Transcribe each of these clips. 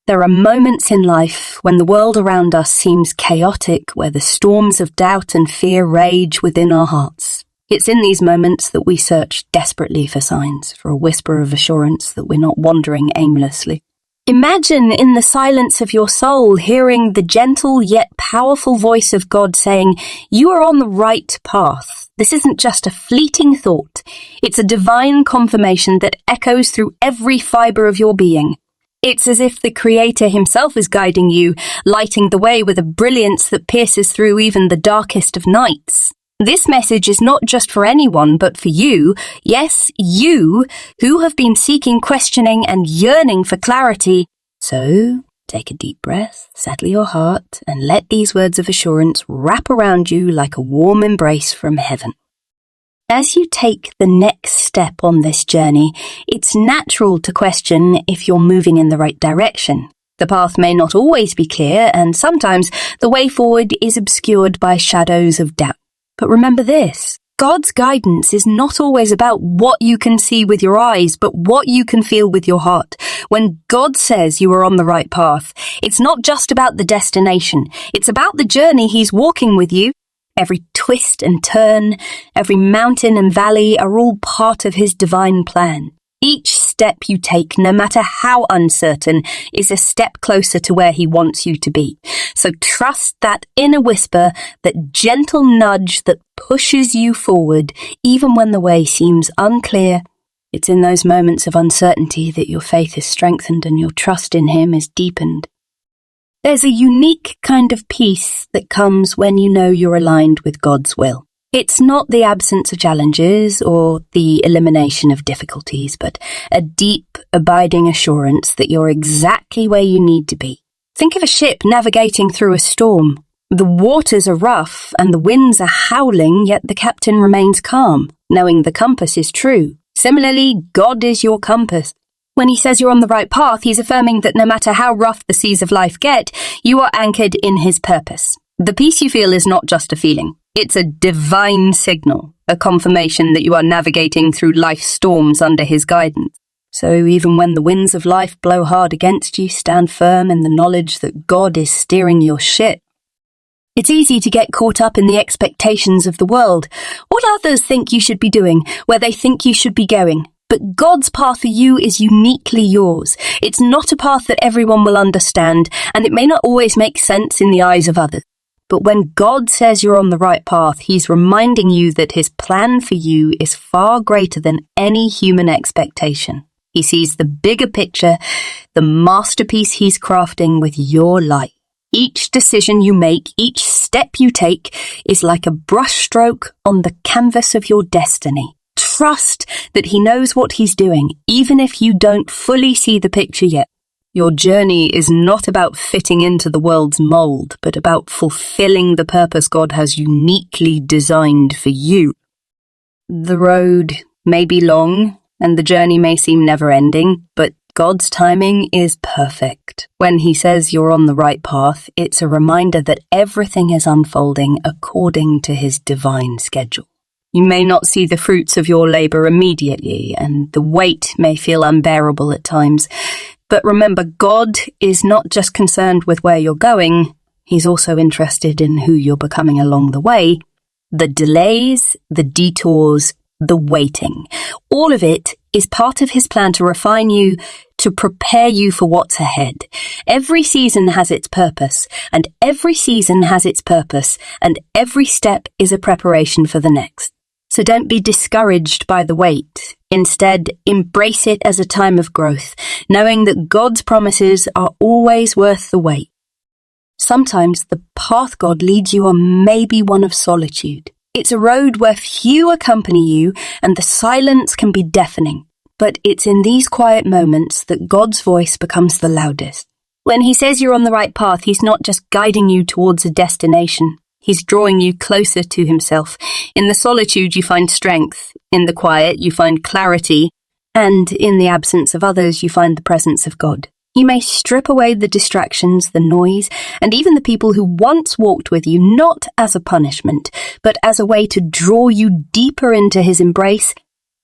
There are moments in life when the world around us seems chaotic, where the storms of doubt and fear rage within our hearts. It's in these moments that we search desperately for signs, for a whisper of assurance that we're not wandering aimlessly. Imagine in the silence of your soul hearing the gentle yet powerful voice of God saying, "You are on the right path." This isn't just a fleeting thought. It's a divine confirmation that echoes through every fiber of your being. It's as if the Creator himself is guiding you, lighting the way with a brilliance that pierces through even the darkest of nights. This message is not just for anyone, but for you, yes, you, who have been seeking, questioning, and yearning for clarity. So, take a deep breath, settle your heart, and let these words of assurance wrap around you like a warm embrace from heaven. As you take the next step on this journey, it's natural to question if you're moving in the right direction. The path may not always be clear, and sometimes the way forward is obscured by shadows of doubt. But remember this, God's guidance is not always about what you can see with your eyes, but what you can feel with your heart. When God says you are on the right path, it's not just about the destination. It's about the journey He's walking with you. Every twist and turn, every mountain and valley are all part of His divine plan. Each step you take, no matter how uncertain, is a step closer to where He wants you to be. So trust that inner whisper, that gentle nudge that pushes you forward, even when the way seems unclear. It's in those moments of uncertainty that your faith is strengthened and your trust in Him is deepened. There's a unique kind of peace that comes when you know you're aligned with God's will. It's not the absence of challenges or the elimination of difficulties, but a deep, abiding assurance that you're exactly where you need to be. Think of a ship navigating through a storm. The waters are rough and the winds are howling, yet the captain remains calm, knowing the compass is true. Similarly, God is your compass. When He says you're on the right path, He's affirming that no matter how rough the seas of life get, you are anchored in His purpose. The peace you feel is not just a feeling. It's a divine signal, a confirmation that you are navigating through life's storms under His guidance. So even when the winds of life blow hard against you, stand firm in the knowledge that God is steering your ship. It's easy to get caught up in the expectations of the world, what others think you should be doing, where they think you should be going. But God's path for you is uniquely yours. It's not a path that everyone will understand, and it may not always make sense in the eyes of others. But when God says you're on the right path, He's reminding you that His plan for you is far greater than any human expectation. He sees the bigger picture, the masterpiece He's crafting with your life. Each decision you make, each step you take, is like a brushstroke on the canvas of your destiny. Trust that He knows what He's doing, even if you don't fully see the picture yet. Your journey is not about fitting into the world's mold, but about fulfilling the purpose God has uniquely designed for you. The road may be long, and the journey may seem never-ending, but God's timing is perfect. When He says you're on the right path, it's a reminder that everything is unfolding according to His divine schedule. You may not see the fruits of your labor immediately, and the weight may feel unbearable at times. But remember, God is not just concerned with where you're going, He's also interested in who you're becoming along the way. The delays, the detours, the waiting, all of it is part of His plan to refine you, to prepare you for what's ahead. Every season has its purpose, and every season has its purpose, and every step is a preparation for the next. So don't be discouraged by the wait. Instead, embrace it as a time of growth, knowing that God's promises are always worth the wait. Sometimes the path God leads you on may be one of solitude. It's a road where few accompany you and the silence can be deafening. But it's in these quiet moments that God's voice becomes the loudest. When He says you're on the right path, He's not just guiding you towards a destination. He's drawing you closer to Himself. In the solitude, you find strength. In the quiet, you find clarity. And in the absence of others, you find the presence of God. He may strip away the distractions, the noise, and even the people who once walked with you, not as a punishment, but as a way to draw you deeper into His embrace.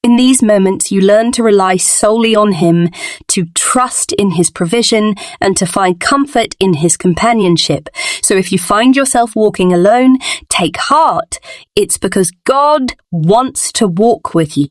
In these moments, you learn to rely solely on Him, to trust in His provision, and to find comfort in His companionship. So if you find yourself walking alone, take heart. It's because God wants to walk with you.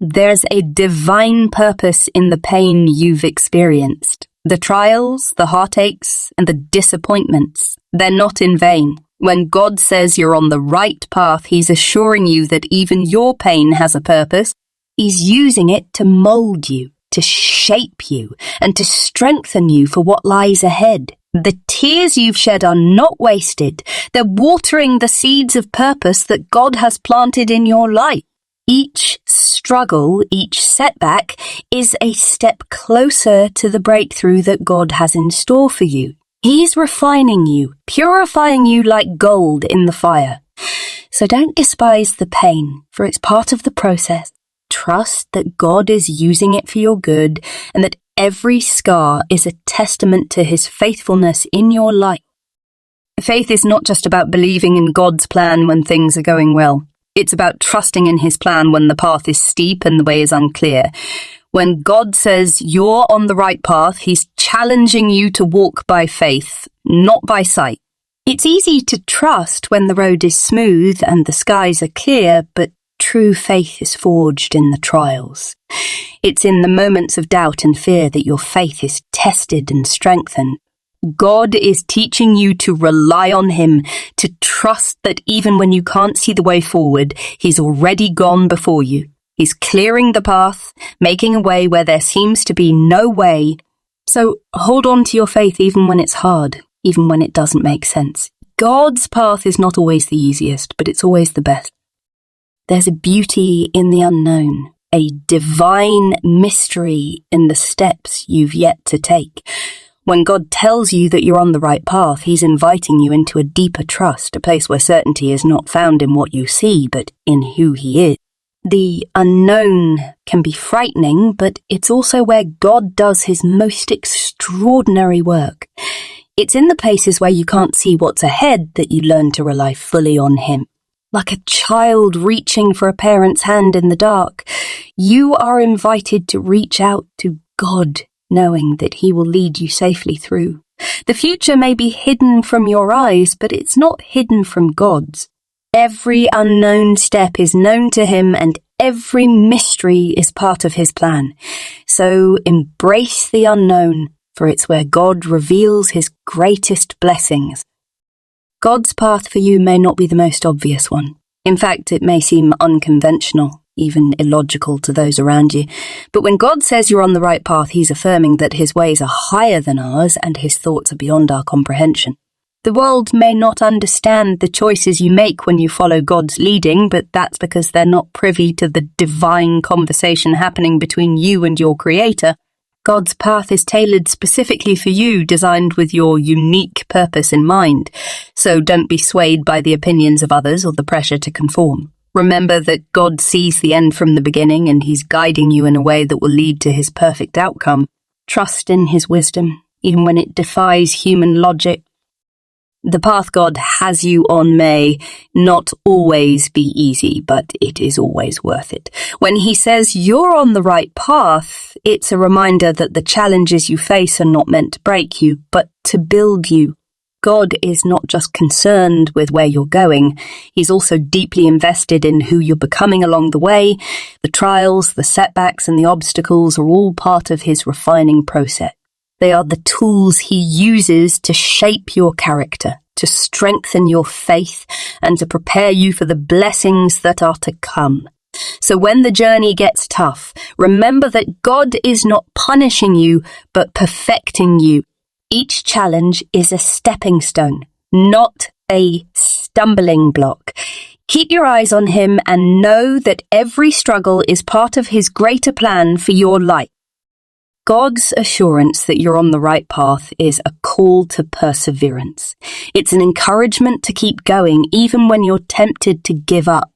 There's a divine purpose in the pain you've experienced. The trials, the heartaches, and the disappointments, they're not in vain. When God says you're on the right path, He's assuring you that even your pain has a purpose. He's using it to mold you, to shape you, and to strengthen you for what lies ahead. The tears you've shed are not wasted. They're watering the seeds of purpose that God has planted in your life. Each struggle, each setback, is a step closer to the breakthrough that God has in store for you. He's refining you, purifying you like gold in the fire. So don't despise the pain, for it's part of the process. Trust that God is using it for your good, and that every scar is a testament to His faithfulness in your life. Faith is not just about believing in God's plan when things are going well. It's about trusting in His plan when the path is steep and the way is unclear. When God says you're on the right path, He's challenging you to walk by faith, not by sight. It's easy to trust when the road is smooth and the skies are clear, but true faith is forged in the trials. It's in the moments of doubt and fear that your faith is tested and strengthened. God is teaching you to rely on Him, to trust that even when you can't see the way forward, He's already gone before you. He's clearing the path, making a way where there seems to be no way. So hold on to your faith even when it's hard, even when it doesn't make sense. God's path is not always the easiest, but it's always the best. There's a beauty in the unknown, a divine mystery in the steps you've yet to take. When God tells you that you're on the right path, He's inviting you into a deeper trust, a place where certainty is not found in what you see, but in who He is. The unknown can be frightening, but it's also where God does His most extraordinary work. It's in the places where you can't see what's ahead that you learn to rely fully on Him. Like a child reaching for a parent's hand in the dark, you are invited to reach out to God, knowing that He will lead you safely through. The future may be hidden from your eyes, but it's not hidden from God's. Every unknown step is known to Him, and every mystery is part of His plan. So embrace the unknown, for it's where God reveals His greatest blessings. God's path for you may not be the most obvious one. In fact, it may seem unconventional, even illogical to those around you. But when God says you're on the right path, He's affirming that His ways are higher than ours and His thoughts are beyond our comprehension. The world may not understand the choices you make when you follow God's leading, but that's because they're not privy to the divine conversation happening between you and your Creator. God's path is tailored specifically for you, designed with your unique purpose in mind. So don't be swayed by the opinions of others or the pressure to conform. Remember that God sees the end from the beginning, and He's guiding you in a way that will lead to His perfect outcome. Trust in His wisdom, even when it defies human logic. The path God has you on may not always be easy, but it is always worth it. When He says you're on the right path, it's a reminder that the challenges you face are not meant to break you, but to build you. God is not just concerned with where you're going, He's also deeply invested in who you're becoming along the way. The trials, the setbacks, and the obstacles are all part of His refining process. They are the tools He uses to shape your character, to strengthen your faith, and to prepare you for the blessings that are to come. So when the journey gets tough, remember that God is not punishing you, but perfecting you. Each challenge is a stepping stone, not a stumbling block. Keep your eyes on Him and know that every struggle is part of His greater plan for your life. God's assurance that you're on the right path is a call to perseverance. It's an encouragement to keep going even when you're tempted to give up.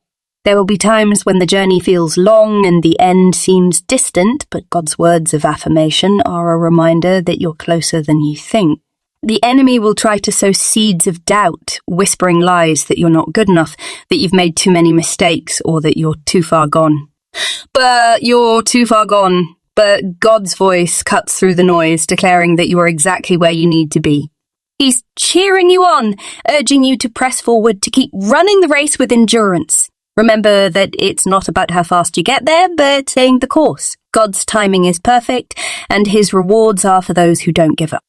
There will be times when the journey feels long and the end seems distant, but God's words of affirmation are a reminder that you're closer than you think. The enemy will try to sow seeds of doubt, whispering lies that you're not good enough, that you've made too many mistakes, or that you're too far gone. But you're too far gone. But God's voice cuts through the noise, declaring that you are exactly where you need to be. He's cheering you on, urging you to press forward, to keep running the race with endurance. Remember that it's not about how fast you get there, but staying the course. God's timing is perfect, and his rewards are for those who don't give up.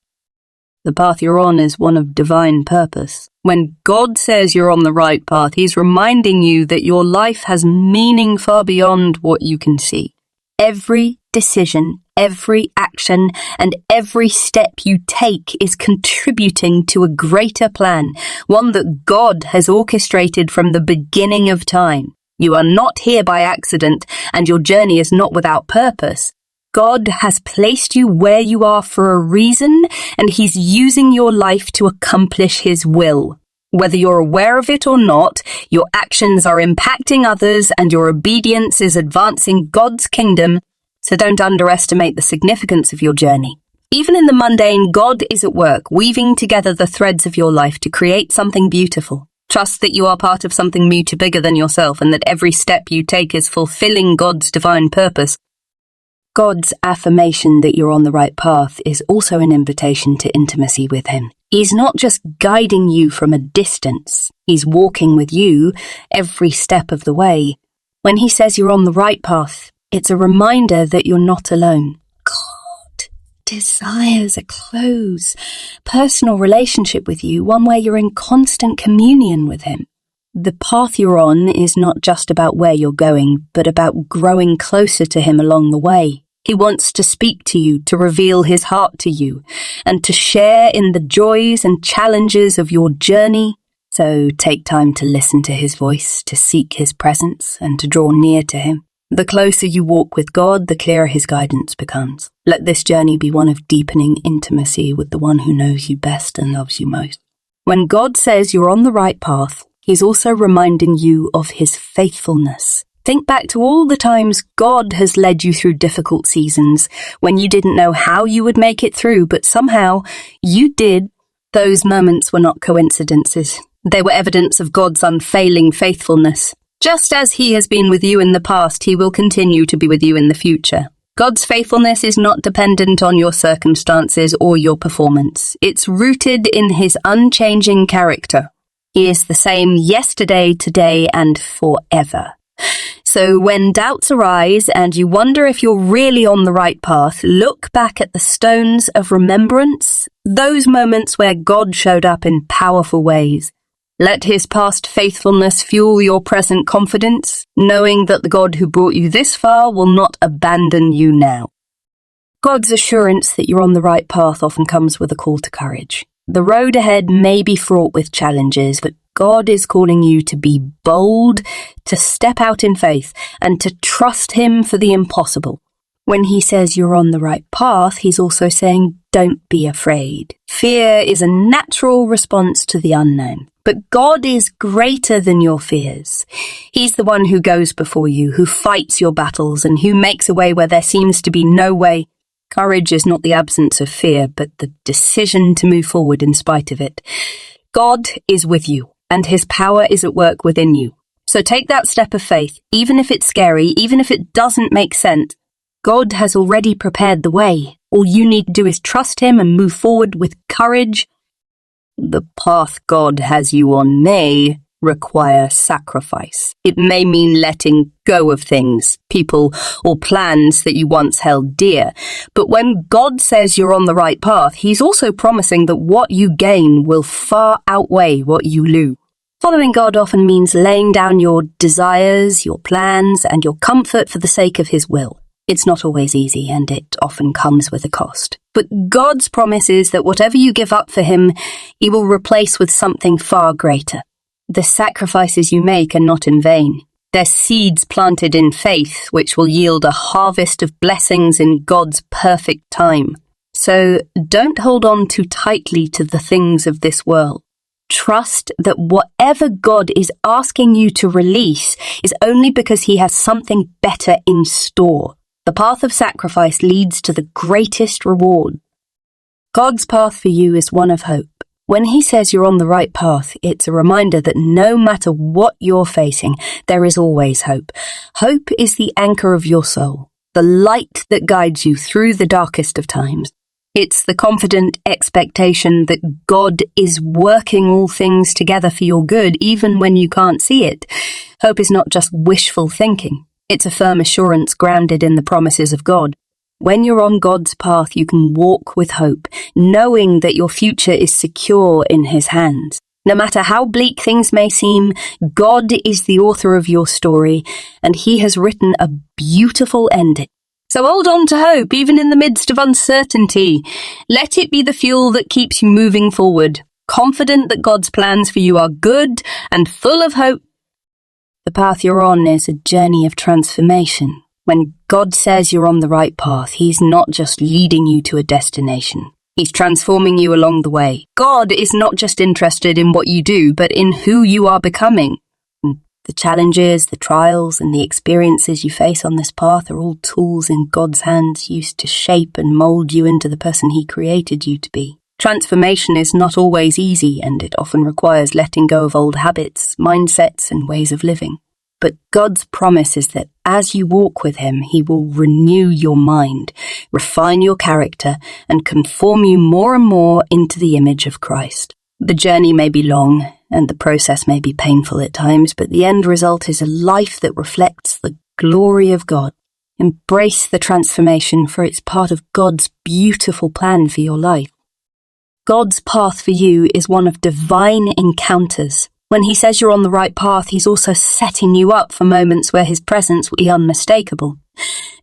The path you're on is one of divine purpose. When God says you're on the right path, he's reminding you that your life has meaning far beyond what you can see. Every decision, every action, and every step you take is contributing to a greater plan, one that God has orchestrated from the beginning of time. You are not here by accident, and your journey is not without purpose. God has placed you where you are for a reason, and he's using your life to accomplish his will. Whether you're aware of it or not, your actions are impacting others and your obedience is advancing God's kingdom, so don't underestimate the significance of your journey. Even in the mundane, God is at work, weaving together the threads of your life to create something beautiful. Trust that you are part of something much bigger than yourself and that every step you take is fulfilling God's divine purpose. God's affirmation that you're on the right path is also an invitation to intimacy with him. He's not just guiding you from a distance, he's walking with you every step of the way. When he says you're on the right path, it's a reminder that you're not alone. God desires a close, personal relationship with you, one where you're in constant communion with him. The path you're on is not just about where you're going, but about growing closer to him along the way. He wants to speak to you, to reveal his heart to you, and to share in the joys and challenges of your journey. So take time to listen to his voice, to seek his presence, and to draw near to him. The closer you walk with God, the clearer his guidance becomes. Let this journey be one of deepening intimacy with the one who knows you best and loves you most. When God says you're on the right path, he's also reminding you of his faithfulness. Think back to all the times God has led you through difficult seasons when you didn't know how you would make it through, but somehow you did. Those moments were not coincidences. They were evidence of God's unfailing faithfulness. Just as he has been with you in the past, he will continue to be with you in the future. God's faithfulness is not dependent on your circumstances or your performance. It's rooted in his unchanging character. He is the same yesterday, today, and forever. So when doubts arise and you wonder if you're really on the right path, look back at the stones of remembrance, those moments where God showed up in powerful ways. Let his past faithfulness fuel your present confidence, knowing that the God who brought you this far will not abandon you now. God's assurance that you're on the right path often comes with a call to courage. The road ahead may be fraught with challenges, but God is calling you to be bold, to step out in faith, and to trust him for the impossible. When he says you're on the right path, he's also saying, don't be afraid. Fear is a natural response to the unknown, but God is greater than your fears. He's the one who goes before you, who fights your battles, and who makes a way where there seems to be no way. Courage is not the absence of fear, but the decision to move forward in spite of it. God is with you, and his power is at work within you. So take that step of faith, even if it's scary, even if it doesn't make sense. God has already prepared the way. All you need to do is trust him and move forward with courage. The path God has you on may require sacrifice. It may mean letting go of things, people, or plans that you once held dear. But when God says you're on the right path, he's also promising that what you gain will far outweigh what you lose. Following God often means laying down your desires, your plans, and your comfort for the sake of his will. It's not always easy, and it often comes with a cost. But God's promise is that whatever you give up for him, he will replace with something far greater. The sacrifices you make are not in vain. They're seeds planted in faith, which will yield a harvest of blessings in God's perfect time. So don't hold on too tightly to the things of this world. Trust that whatever God is asking you to release is only because he has something better in store. The path of sacrifice leads to the greatest reward. God's path for you is one of hope. When he says you're on the right path, it's a reminder that no matter what you're facing, there is always hope. Hope is the anchor of your soul, the light that guides you through the darkest of times. It's the confident expectation that God is working all things together for your good, even when you can't see it. Hope is not just wishful thinking. It's a firm assurance grounded in the promises of God. When you're on God's path, you can walk with hope, knowing that your future is secure in His hands. No matter how bleak things may seem, God is the author of your story, and He has written a beautiful ending. So hold on to hope, even in the midst of uncertainty. Let it be the fuel that keeps you moving forward, confident that God's plans for you are good and full of hope. The path you're on is a journey of transformation. When God says you're on the right path, He's not just leading you to a destination. He's transforming you along the way. God is not just interested in what you do, but in who you are becoming. The challenges, the trials, and the experiences you face on this path are all tools in God's hands used to shape and mold you into the person He created you to be. Transformation is not always easy, and it often requires letting go of old habits, mindsets, and ways of living. But God's promise is that as you walk with Him, He will renew your mind, refine your character, and conform you more and more into the image of Christ. The journey may be long, and the process may be painful at times, but the end result is a life that reflects the glory of God. Embrace the transformation, for it's part of God's beautiful plan for your life. God's path for you is one of divine encounters. When He says you're on the right path, He's also setting you up for moments where His presence will be unmistakable.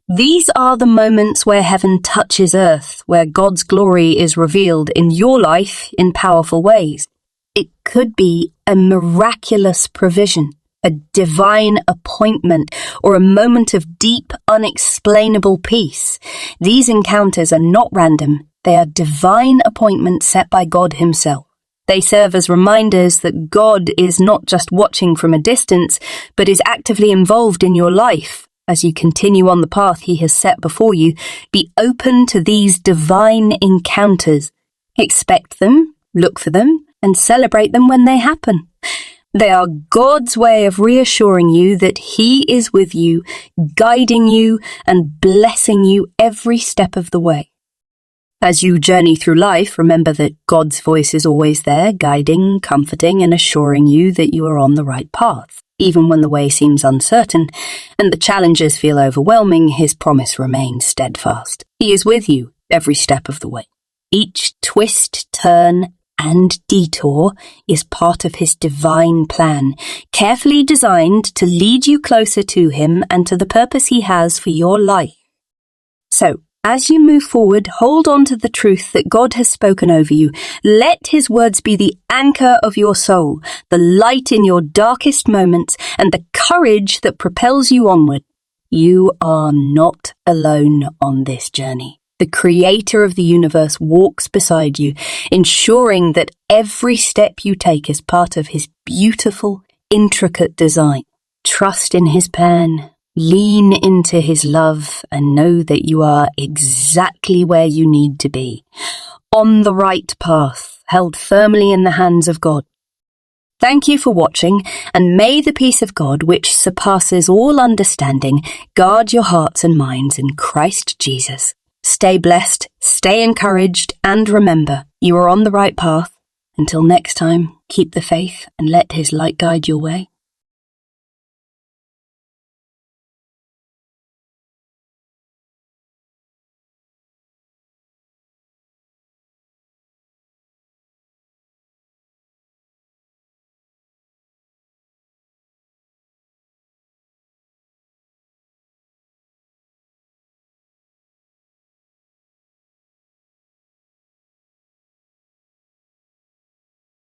These are the moments where heaven touches earth, where God's glory is revealed in your life in powerful ways. It could be a miraculous provision, a divine appointment, or a moment of deep, unexplainable peace. These encounters are not random. They are divine appointments set by God Himself. They serve as reminders that God is not just watching from a distance, but is actively involved in your life. As you continue on the path He has set before you, be open to these divine encounters. Expect them, look for them, and celebrate them when they happen. They are God's way of reassuring you that He is with you, guiding you, and blessing you every step of the way. As you journey through life, remember that God's voice is always there, guiding, comforting, and assuring you that you are on the right path. Even when the way seems uncertain and the challenges feel overwhelming, His promise remains steadfast. He is with you every step of the way. Each twist, turn, and detour is part of His divine plan, carefully designed to lead you closer to Him and to the purpose He has for your life. So, as you move forward, hold on to the truth that God has spoken over you. Let His words be the anchor of your soul, the light in your darkest moments, and the courage that propels you onward. You are not alone on this journey. The Creator of the universe walks beside you, ensuring that every step you take is part of His beautiful, intricate design. Trust in His plan. Lean into His love and know that you are exactly where you need to be, on the right path, held firmly in the hands of God. Thank you for watching, and may the peace of God, which surpasses all understanding, guard your hearts and minds in Christ Jesus. Stay blessed, stay encouraged, and remember, you are on the right path. Until next time, keep the faith and let His light guide your way.